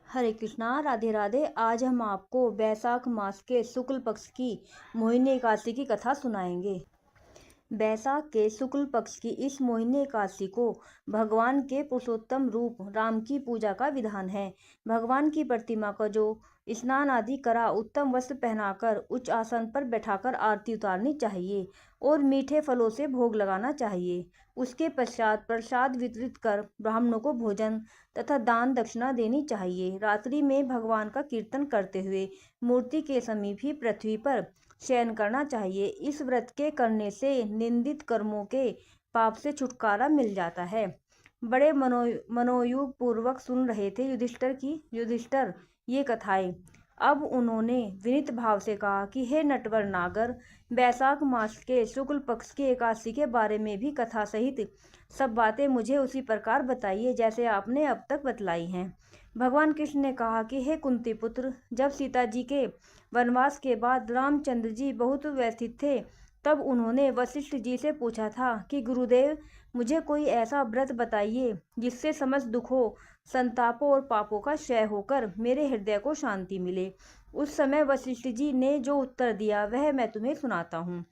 हरे कृष्णा, राधे राधे। आज हम आपको बैसाख मास के शुक्ल पक्ष की मोहिनी एकादशी की कथा सुनाएंगे। बैसाख के शुक्ल पक्ष की इस मोहिनी एकादशी को भगवान के पुरुषोत्तम रूप राम की पूजा का विधान है। भगवान की प्रतिमा को जो स्नान आदि करा उत्तम वस्त्र पहनाकर उच्च आसन पर बैठाकर आरती उतारनी चाहिए और मीठे फलों से भोग लगाना चाहिए। उसके पश्चात प्रसाद वितरित कर ब्राह्मणों को भोजन तथा दान दक्षिणा देनी चाहिए। रात्रि में भगवान का कीर्तन करते हुए मूर्ति के समीप ही पृथ्वी पर शयन करना चाहिए। इस व्रत के करने से निंदित कर्मों के पाप से छुटकारा मिल जाता है। बड़े मनोयोग पूर्वक सुन रहे थे युधिष्ठिर ये कथाएं। अब उन्होंने विनीत भाव से कहा कि हे नटवर नागर, बैसाख मास के शुक्ल पक्ष की एकादशी के बारे में भी कथा सहित सब बातें मुझे उसी प्रकार बताइए जैसे आपने अब तक बतलाई हैं। भगवान कृष्ण ने कहा कि हे कुंती पुत्र, जब सीता जी के वनवास के बाद रामचंद्र जी बहुत व्यथित थे, तब उन्होंने वशिष्ठ जी से पूछा था कि गुरुदेव, मुझे कोई ऐसा व्रत बताइए जिससे समस्त दुखों, संतापों और पापों का क्षय होकर मेरे हृदय को शांति मिले। उस समय वशिष्ठ जी ने जो उत्तर दिया वह मैं तुम्हें सुनाता हूँ।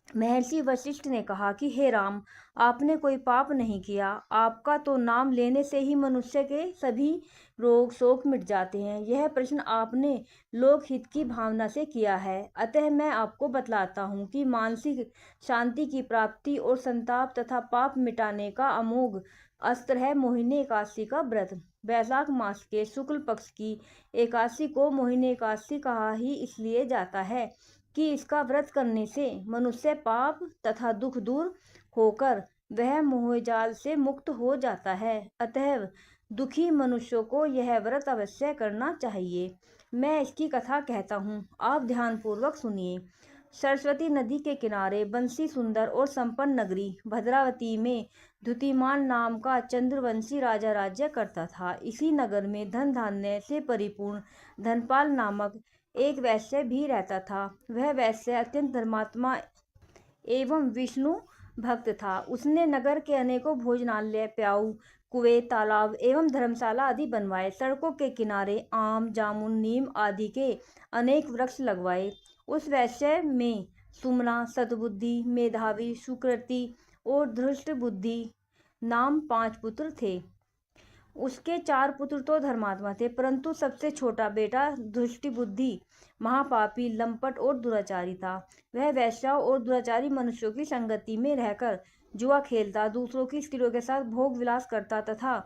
महर्षि वशिष्ठ ने कहा कि हे राम, आपने कोई पाप नहीं किया। आपका तो नाम लेने से ही मनुष्य के सभी रोग शोक मिट जाते हैं। यह प्रश्न आपने लोकहित की भावना से किया है, अतः मैं आपको बतलाता हूँ कि मानसिक शांति की प्राप्ति और संताप तथा पाप मिटाने का अमोघ अस्त्र है मोहिनी एकादशी का व्रत। बैसाख मास के शुक्ल पक्ष की एकादशी को मोहिनी एकादशी कहा ही इसलिए जाता है कि इसका व्रत करने से मनुष्य पाप तथा दुख दूर होकर वह मोहजाल से मुक्त हो जाता है। अतः दुखी मनुष्यों को यह व्रत अवश्य करना चाहिए। मैं इसकी कथा कहता हूँ, आप ध्यानपूर्वक सुनिए। सरस्वती नदी के किनारे बंसी सुंदर और संपन्न नगरी भद्रावती में द्युतिमान नाम का चंद्रवंशी राजा राज्य करता था। इसी नगर में धन धान्य से परिपूर्ण धनपाल नामक एक वैश्य भी रहता था। वह वैश्य अत्यंत धर्मात्मा एवं विष्णु भक्त था। उसने नगर के अनेकों भोजनालय, प्याऊ, कुएं, तालाब एवं धर्मशाला आदि बनवाए। सड़कों के किनारे आम, जामुन, नीम आदि के अनेक वृक्ष लगवाए। उस वैश्य में सुमना, सद्बुद्धि, मेधावी, सुकृति और धृष्ट बुद्धि नाम 5 पुत्र थे। उसके 4 पुत्र तो धर्मात्मा थे, परंतु सबसे छोटा बेटा धृष्टि बुद्धि महापापी, लंपट और दुराचारी था। वह वैश्याओं और दुराचारी मनुष्यों की संगति में रहकर जुआ खेलता, दूसरों की स्त्रियों के साथ भोग विलास करता तथा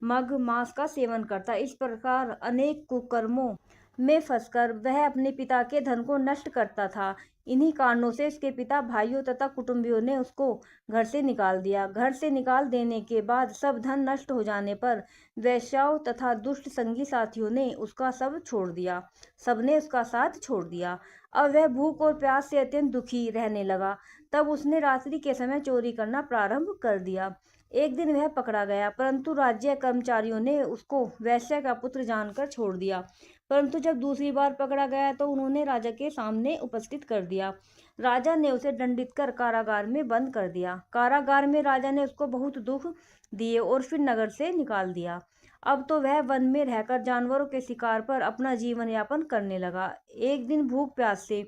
मग मांस का सेवन करता। इस प्रकार अनेक कुकर्मों में फंसकर वह अपने पिता के धन को नष्ट करता था। इन्हीं कारणों से उसके पिता, भाइयों तथा कुटुंबियों ने उसको घर से निकाल दिया। घर से निकाल देने के बाद सब धन नष्ट हो जाने पर वैश्याओं तथा दुष्ट संगी साथियों ने उसका सबने उसका साथ छोड़ दिया। अब वह भूख और प्यास से अत्यंत दुखी रहने लगा। तब उसने रात्रि के समय चोरी करना प्रारंभ कर दिया। एक दिन वह पकड़ा गया, परंतु राज्य कर्मचारियों ने उसको वैश्य का पुत्र जानकर छोड़ दिया। परंतु जब दूसरी बार पकड़ा गया तो उन्होंने राजा के सामने उपस्थित कर दिया। राजा ने उसे दंडित कर कारागार में बंद कर दिया। कारागार में राजा ने उसको बहुत दुख दिए और फिर नगर से निकाल दिया। अब तो वह वन में रहकर जानवरों के शिकार पर अपना जीवन यापन करने लगा। एक दिन भूख प्यास से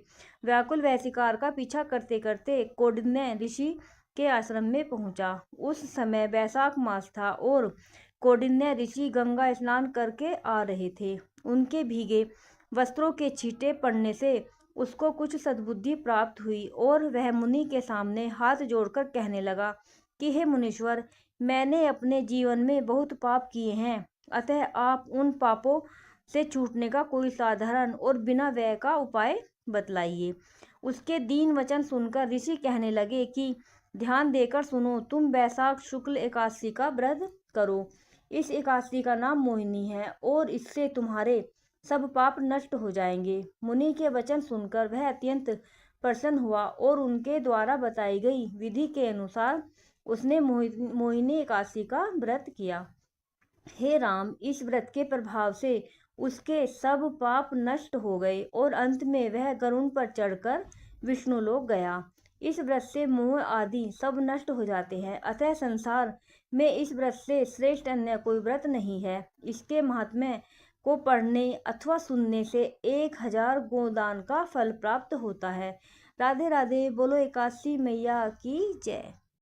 व्याकुल वह शिकार का पीछा करते करते कौंडिन्य ऋषि के आश्रम में पहुंचा। उस समय बैसाख मास था और कौंडिन्य ऋषि गंगा स्नान करके आ रहे थे। उनके भीगे वस्त्रों के छींटे पड़ने से उसको कुछ सद्बुद्धि प्राप्त हुई और वह मुनि के सामने हाथ जोड़कर कहने लगा कि हे मुनीश्वर, मैंने अपने जीवन में बहुत पाप किए हैं, अतः आप उन पापों से छूटने का कोई साधारण और बिना व्यय का उपाय बतलाइए। उसके दीन वचन सुनकर ऋषि कहने लगे कि ध्यान देकर सुनो, तुम बैसाख शुक्ल एकादशी का व्रत करो। इस एकादशी का नाम मोहिनी है और इससे तुम्हारे सब पाप नष्ट हो जाएंगे। मुनि के वचन सुनकर वह अत्यंत प्रसन्न हुआ और उनके द्वारा बताई गई विधि के अनुसार उसने मोहिनी एकादशी का व्रत किया। हे राम, इस व्रत के प्रभाव से उसके सब पाप नष्ट हो गए और अंत में वह गरुड़ पर चढ़कर विष्णुलोक गया। इस व्रत से मोह आदि सब नष्ट हो जाते हैं, अतः संसार में इस व्रत से श्रेष्ठ अन्य कोई व्रत नहीं है। इसके महात्म्य को पढ़ने अथवा सुनने से 1000 गोदान का फल प्राप्त होता है। राधे राधे। बोलो एकादशी मैया की जय।